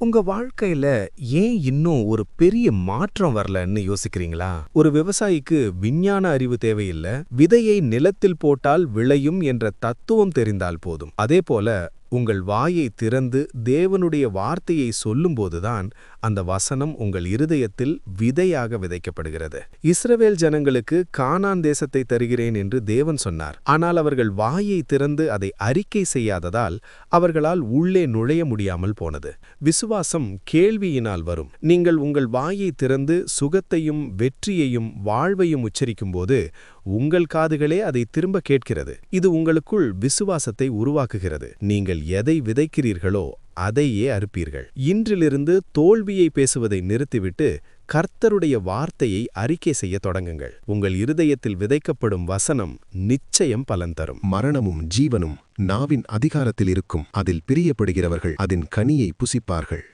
உங்க வாழ்க்கையில ஏன் இன்னும் ஒரு பெரிய மாற்றம் வரலன்னு யோசிக்கிறீங்களா? ஒரு விவசாயிக்கு விஞ்ஞான அறிவு தேவையில்ல, விதையை நிலத்தில் போட்டால் விளையும் என்ற தத்துவம் தெரிந்தால் போதும். அதேபோல உங்கள் வாயை திறந்து தேவனுடைய வார்த்தையை சொல்லும்போதுதான் அந்த வசனம் உங்கள் இருதயத்தில் விதையாக விதைக்கப்படுகிறது. இஸ்ரவேல் ஜனங்களுக்கு கானான் தேசத்தை தருகிறேன் என்று தேவன் சொன்னார். ஆனால் அவர்கள் வாயை திறந்து அதை அறிக்கை செய்யாததால் அவர்களால் உள்ளே நுழைய முடியாமல் போனது. விசுவாசம் கேள்வியினால் வரும். நீங்கள் உங்கள் வாயை திறந்து சுகத்தையும் வெற்றியையும் வாழ்வையும் உச்சரிக்கும்போது உங்கள் காதுகளே அதை திரும்ப கேட்கிறது. இது உங்களுக்குள் விசுவாசத்தை உருவாக்குகிறது. நீங்கள் எதை விதைக்கிறீர்களோ அதையே அறுப்பீர்கள். இன்றிலிருந்து தோல்வியை பேசுவதை நிறுத்திவிட்டு கர்த்தருடைய வார்த்தையை அறிக்கை செய்ய தொடங்குங்கள். உங்கள் இருதயத்தில் விதைக்கப்படும் வசனம் நிச்சயம் பலன் தரும். மரணமும் ஜீவனும் நாவின் அதிகாரத்தில் இருக்கும். அதில் பிரியப்படுகிறவர்கள் அதன் கனியை புசிப்பார்கள்.